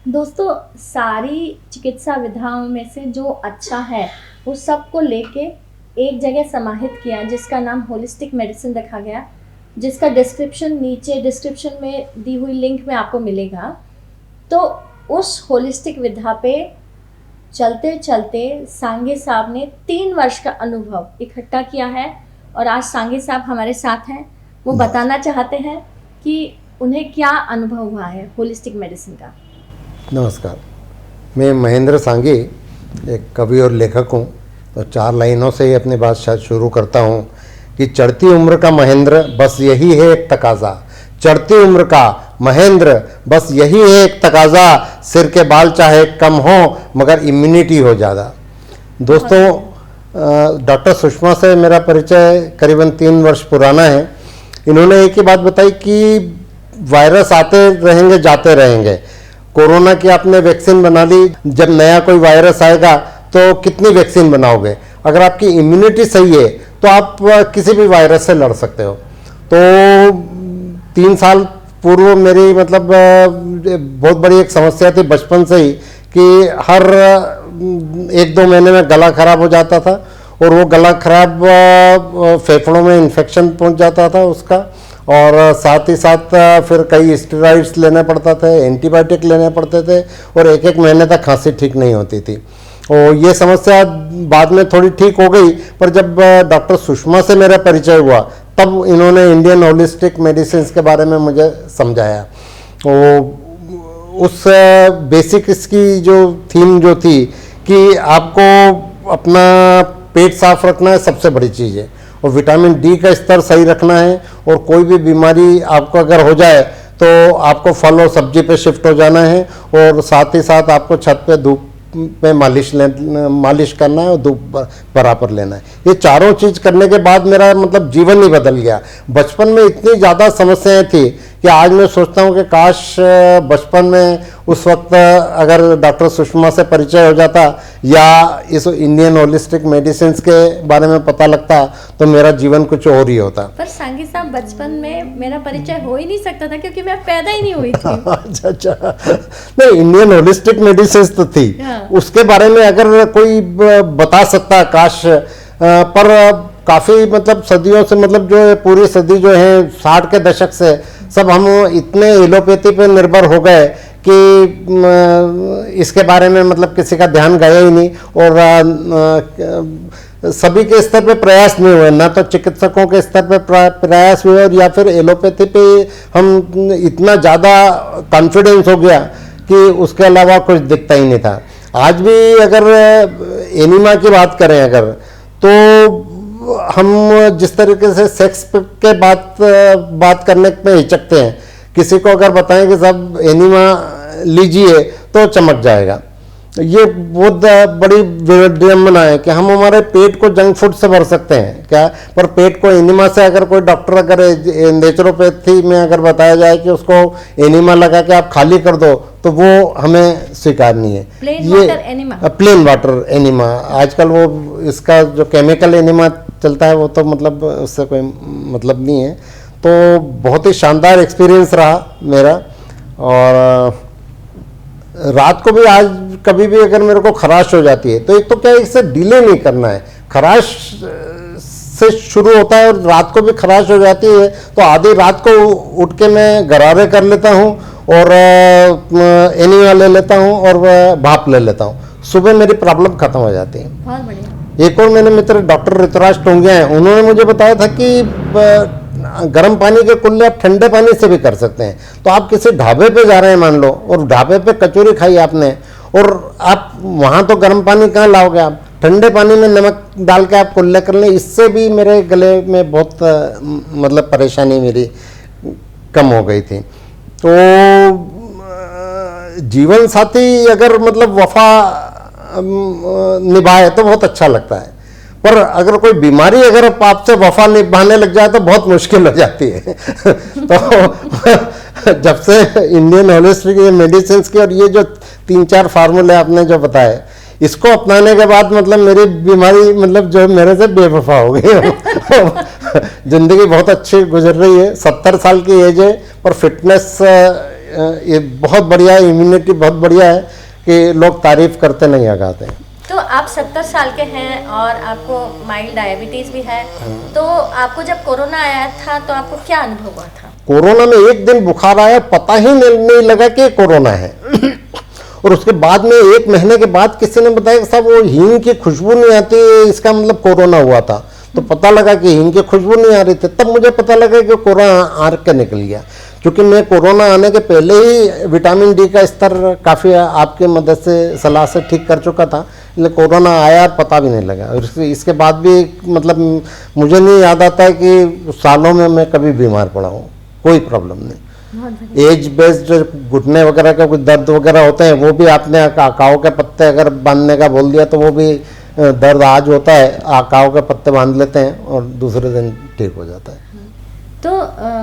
दोस्तों, सारी चिकित्सा विधाओं में से जो अच्छा है वो सबको लेके एक जगह समाहित किया, जिसका नाम होलिस्टिक मेडिसिन रखा गया, जिसका डिस्क्रिप्शन में दी हुई लिंक में आपको मिलेगा। तो उस होलिस्टिक विधा पे चलते चलते सांगे साहब ने 3 वर्ष का अनुभव इकट्ठा किया है और आज सांगे साहब हमारे साथ हैं। वो बताना चाहते हैं कि उन्हें क्या अनुभव हुआ है होलिस्टिक मेडिसिन का। नमस्कार, मैं महेंद्र सांगी, एक कवि और लेखक हूँ। तो 4 लाइनों से ही अपनी बात शायद शुरू करता हूँ कि चढ़ती उम्र का महेंद्र, बस यही है एक तकाजा। चढ़ती उम्र का महेंद्र, बस यही है एक तकाजा। सिर के बाल चाहे कम हो मगर इम्यूनिटी हो ज़्यादा। दोस्तों, डॉक्टर सुषमा से मेरा परिचय करीबन 3 वर्ष पुराना है। इन्होंने एक ही बात बताई कि वायरस आते रहेंगे जाते रहेंगे। कोरोना की आपने वैक्सीन बना ली, जब नया कोई वायरस आएगा तो कितनी वैक्सीन बनाओगे? अगर आपकी इम्यूनिटी सही है तो आप किसी भी वायरस से लड़ सकते हो। तो 3 साल पूर्व मेरी मतलब बहुत बड़ी एक समस्या थी बचपन से ही कि हर 1-2 महीने में गला खराब हो जाता था और वो गला खराब फेफड़ों में इन्फेक्शन पहुंच जाता था उसका, और साथ ही साथ फिर कई स्टेरॉइड्स लेने पड़ता थे, एंटीबायोटिक लेने पड़ते थे और 1-1 महीने तक खांसी ठीक नहीं होती थी। और ये समस्या बाद में थोड़ी ठीक हो गई, पर जब डॉक्टर सुषमा से मेरा परिचय हुआ तब इन्होंने इंडियन होलिस्टिक मेडिसिन के बारे में मुझे समझाया। तो उस बेसिक इसकी जो थीम जो थी कि आपको अपना पेट साफ रखना है, सबसे बड़ी चीज़ है, और विटामिन डी का स्तर सही रखना है। और कोई भी बीमारी आपको अगर हो जाए तो आपको फल और सब्जी पे शिफ्ट हो जाना है, और साथ ही साथ आपको छत पे धूप पे मालिश करना है और धूप बराबर लेना है। ये चारों चीज़ करने के बाद मेरा मतलब जीवन ही बदल गया। बचपन में इतनी ज़्यादा समस्याएं थी कि आज मैं सोचता हूँ कि काश बचपन में उस वक्त अगर डॉक्टर सुषमा से परिचय हो जाता या इस इंडियन होलिस्टिक मेडिसिन के बारे में पता लगता तो मेरा जीवन कुछ और ही होता। पर सांगी साहब, बचपन में मेरा परिचय हो ही नहीं सकता था क्योंकि मैं पैदा ही नहीं हुई थी। अच्छा, नहीं, इंडियन होलिस्टिक मेडिसिन तो थी। हाँ। उसके बारे में अगर कोई बता सकता काश, पर काफ़ी मतलब सदियों से, मतलब जो पूरी सदी जो है 60 के दशक से सब हम इतने एलोपैथी पे निर्भर हो गए कि इसके बारे में मतलब किसी का ध्यान गया ही नहीं, और सभी के स्तर पे प्रयास नहीं हुए, ना तो चिकित्सकों के स्तर पे प्रयास हुए, और या फिर एलोपैथी पे हम इतना ज़्यादा कॉन्फिडेंस हो गया कि उसके अलावा कुछ दिखता ही नहीं था। आज भी अगर एनीमा की बात करें अगर, तो हम जिस तरीके से सेक्स के बात करने में हिचकते हैं, किसी को अगर बताएं कि सब एनीमा लीजिए तो चमक जाएगा। ये बहुत बड़ी विडंबना है कि हम हमारे पेट को जंक फूड से भर सकते हैं क्या, पर पेट को एनीमा से अगर कोई डॉक्टर अगर नेचुरोपैथी में अगर बताया जाए कि उसको एनीमा लगा के आप खाली कर दो तो वो हमें स्वीकार नहीं है। प्लेन वाटर एनीमा आजकल वो इसका जो केमिकल एनीमा चलता है वो तो मतलब उससे कोई मतलब नहीं है। तो बहुत ही शानदार एक्सपीरियंस रहा मेरा। और रात को भी आज कभी भी अगर मेरे को खराश हो जाती है तो एक तो क्या है, इससे डिले नहीं करना है, खराश से शुरू होता है और रात को भी खराश हो जाती है तो आधी रात को उठ के मैं गरारे कर लेता हूँ और एनीमा ले लेता हूँ और भाप ले लेता हूँ, सुबह मेरी प्रॉब्लम खत्म हो जाती है। बहुत बढ़िया। एक और मेरे मित्र डॉक्टर ऋतुराज टोंगिया हैं, उन्होंने मुझे बताया था कि गर्म पानी के कुल्ले आप ठंडे पानी से भी कर सकते हैं। तो आप किसी ढाबे पे जा रहे हैं मान लो, और ढाबे पे कचौरी खाई आपने, और आप वहाँ तो गर्म पानी कहाँ लाओगे, आप ठंडे पानी में नमक डाल के आप कुल्ले कर लें। इससे भी मेरे गले में बहुत मतलब परेशानी मेरी कम हो गई थी। तो जीवन साथी अगर मतलब वफा निभाए तो बहुत अच्छा लगता है, पर अगर कोई बीमारी अगर आपसे वफा निभाने लग जाए तो बहुत मुश्किल हो जाती है। तो जब से इंडियन होलिस्टिक मेडिसिन की और ये जो 3-4 फार्मूले आपने जो बताए, इसको अपनाने के बाद मतलब मेरी बीमारी मतलब जो मेरे से बेवफा हो गई। जिंदगी बहुत अच्छी गुजर रही है। 70 साल की एज है पर फिटनेस ये बहुत बढ़िया है, इम्यूनिटी बहुत बढ़िया है कि लोग तारीफ करते नहीं आगाते हैं। तो आप 70 साल के हैं और आपको माइल्ड डायबिटीज भी है, तो आपको जब कोरोना आया था तो आपको क्या अनुभव हुआ था? कोरोना में एक दिन बुखार आया, पता ही नहीं लगा कि कोरोना है और उसके बाद में 1 महीने के बाद किसी ने बताया कि साहब वो हींग की खुशबू नहीं आती, इसका मतलब कोरोना हुआ था। तो पता लगा कि हींग की खुशबू नहीं आ रही थी, तब मुझे पता लगा कि कोरोना आ के निकल गया। क्योंकि मैं कोरोना आने के पहले ही विटामिन डी का स्तर काफ़ी आपके मदद से सलाह से ठीक कर चुका था, इसलिए कोरोना आया पता भी नहीं लगा। और इसके बाद भी मतलब मुझे नहीं याद आता है कि सालों में मैं कभी बीमार पड़ा हूँ, कोई प्रॉब्लम नहीं। एज बेस्ड घुटने वगैरह का कुछ दर्द वगैरह होते हैं, वो भी आपने आकाओ के पत्ते अगर बांधने का बोल दिया तो वो भी दर्द आज होता है, आकाओ के पत्ते बांध लेते हैं और दूसरे दिन ठीक हो जाता है। तो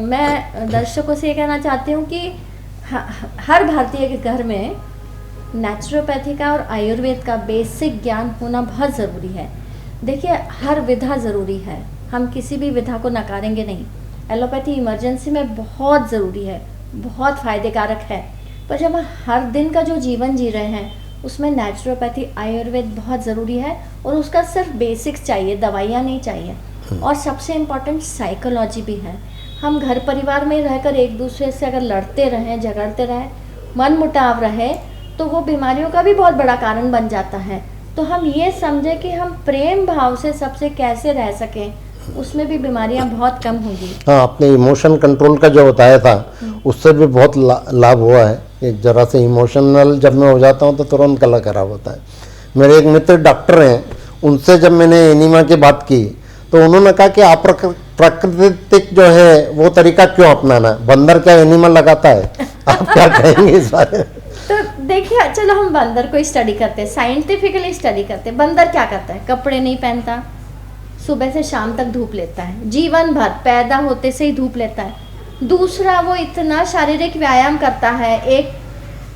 मैं दर्शकों से ये कहना चाहती हूँ कि हर भारतीय के घर में नेचुरोपैथी का और आयुर्वेद का बेसिक ज्ञान होना बहुत ज़रूरी है। देखिए, हर विधा ज़रूरी है, हम किसी भी विधा को नकारेंगे नहीं। एलोपैथी इमरजेंसी में बहुत ज़रूरी है, बहुत फ़ायदे कारक है, पर जब हम हर दिन का जो जीवन जी रहे हैं उसमें नेचुरोपैथी आयुर्वेद बहुत ज़रूरी है और उसका सिर्फ बेसिक्स चाहिए, दवाइयाँ नहीं चाहिए। और सबसे इम्पॉर्टेंट साइकोलॉजी भी है। हम घर परिवार में रहकर एक दूसरे से अगर लड़ते रहें, झगड़ते रहें, मन मुटाव रहे, तो वो बीमारियों का भी बहुत बड़ा कारण बन जाता है। तो हम ये समझें कि हम प्रेम भाव से सबसे कैसे रह सकें, उसमें भी बीमारियां बहुत कम होंगी। हाँ, अपने इमोशन कंट्रोल का जो बताया था उससे भी बहुत लाभ हुआ है। एक जरा से इमोशनल जब मैं हो जाता हूँ तो तुरंत गला खराब होता है। मेरे एक मित्र डॉक्टर हैं, उनसे जब मैंने एनीमा की बात की तो उन्होंने कहा कि आप प्राकृतिक जो है वो तरीका क्यों अपनाना है, बंदर क्या एनीमा लगाता है? आप क्या कहेंगे इस बारे में? तो देखिए, चलो हम बंदर को स्टडी करते हैं, साइंटिफिकली स्टडी करते हैं। बंदर क्या करता है? कपड़े नहीं पहनता, सुबह से शाम तक धूप लेता है, जीवन भर पैदा होते से ही धूप लेता है। दूसरा, वो इतना शारीरिक व्यायाम करता है, एक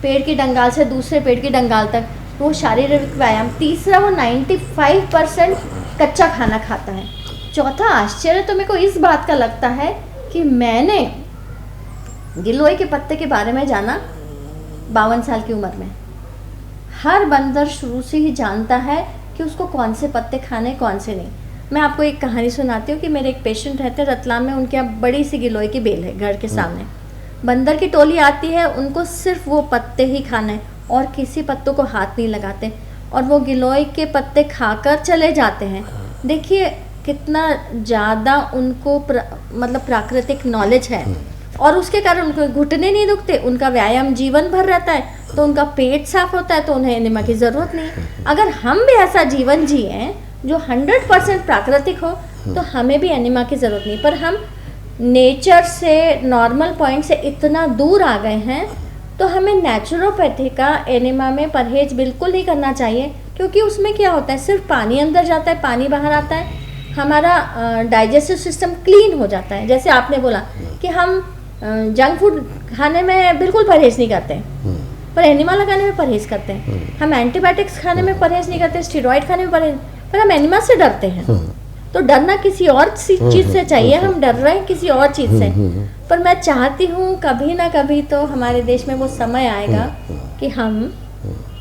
पेड़ की डंगाल से दूसरे पेड़ की डंगाल तक, वो शारीरिक व्यायाम। तीसरा, वो 95% कच्चा खाना खाता है। चौथा आश्चर्य तो मेरे को इस बात का लगता है कि मैंने गिलोय के पत्ते के बारे में जाना 52 साल की उम्र में। हर बंदर शुरू से ही जानता है कि उसको कौन से पत्ते खाने, कौन से नहीं। मैं आपको एक कहानी सुनाती हूँ कि मेरे एक पेशेंट रहते हैं रतलाम में, उनके यहाँ बड़ी सी गिलोय की बेल है घर के सामने। बंदर की टोली आती है, उनको सिर्फ वो पत्ते ही खाना है और किसी पत्तों को हाथ नहीं लगाते, और वो गिलोय के पत्ते खाकर चले जाते हैं। देखिए कितना ज़्यादा उनको मतलब प्राकृतिक नॉलेज है, और उसके कारण उनको घुटने नहीं दुखते, उनका व्यायाम जीवन भर रहता है, तो उनका पेट साफ होता है, तो उन्हें एनिमा की ज़रूरत नहीं। अगर हम भी ऐसा जीवन जिए जो 100% प्राकृतिक हो तो हमें भी एनिमा की ज़रूरत नहीं। पर हम नेचर से, नॉर्मल पॉइंट से इतना दूर आ गए हैं, तो हमें नेचुरोपैथी का एनिमा में परहेज बिल्कुल नहीं करना चाहिए, क्योंकि उसमें क्या होता है, सिर्फ पानी अंदर जाता है, पानी बाहर आता है, हमारा डाइजेस्टिव सिस्टम क्लीन हो जाता है। जैसे आपने बोला कि हम जंक फूड खाने में बिल्कुल परहेज नहीं करते हैं, पर एनिमा लगाने में परहेज करते हैं। हम एंटीबायोटिक्स खाने में परहेज नहीं करते, स्टेरॉइड खाने में परहेज, पर हम एनिमा से डरते हैं। तो डरना किसी और चीज़ से चाहिए, हम डर रहे हैं किसी और चीज़ से। पर मैं चाहती हूँ कभी ना कभी तो हमारे देश में वो समय आएगा कि हम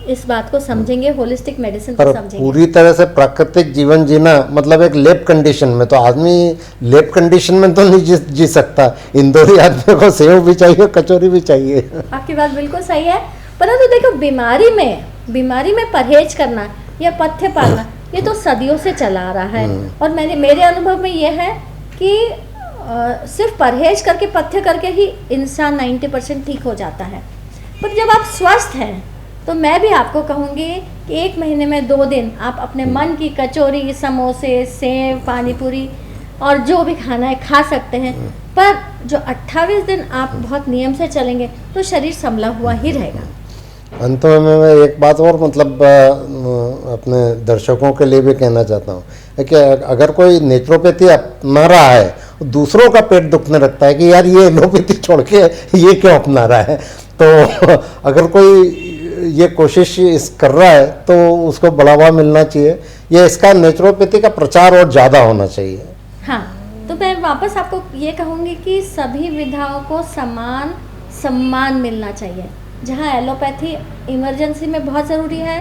इस बात को समझेंगे, होलिस्टिक मेडिसिन को समझेंगे। पूरी तरह से प्राकृतिक जीवन जीना मतलब एक लैब कंडीशन में, तो आदमी लैब कंडीशन में तो नहीं जी सकता। इंदौरी आदमी को सेव भी चाहिए, कचौरी भी चाहिए। आपकी बात बिल्कुल सही है, परंतु देखो बीमारी में परहेज करना या पथ्य पालना ये तो सदियों से चला आ रहा है। और मेरे अनुभव में ये है कि सिर्फ परहेज करके, पथ्य करके ही इंसान 90% ठीक हो जाता है। पर जब आप स्वस्थ हैं तो मैं भी आपको कहूँगी कि 1 महीने में 2 दिन आप अपने मन की कचौरी, समोसे, सेव, पानी पूरी और जो भी खाना है खा सकते हैं। पर जो 28 दिन आप बहुत नियम से चलेंगे तो शरीर संभला हुआ ही रहेगा। अंत में मैं एक बात और मतलब अपने दर्शकों के लिए भी कहना चाहता हूँ कि अगर कोई नेचुरोपैथी अपना रहा है, दूसरों का पेट दुखने लगता है कि यार ये एलोपैथी छोड़ के ये क्यों अपना रहा है, तो अगर कोई ये कोशिश कर रहा है तो उसको बढ़ावा मिलना चाहिए, या इसका नेचुरोपैथी का प्रचार और ज़्यादा होना चाहिए। हाँ, तो मैं वापस आपको ये कहूँगी कि सभी विधाओं को समान सम्मान मिलना चाहिए। जहाँ एलोपैथी इमरजेंसी में बहुत ज़रूरी है,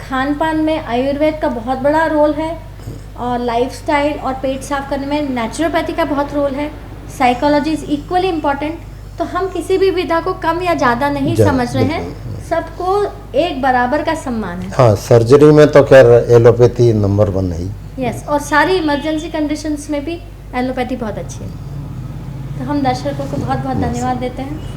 खान पान में आयुर्वेद का बहुत बड़ा रोल है, और लाइफस्टाइल और पेट साफ करने में नेचुरोपैथी का बहुत रोल है, साइकोलॉजी इज़ इक्वली इम्पॉर्टेंट। तो हम किसी भी विधा को कम या ज़्यादा नहीं समझ रहे हैं, सबको एक बराबर का सम्मान है। हाँ, सर्जरी में तो खैर एलोपैथी नंबर 1 है। यस, और सारी इमरजेंसी कंडीशंस में भी एलोपैथी बहुत अच्छी है। तो हम दर्शकों को बहुत बहुत धन्यवाद देते हैं।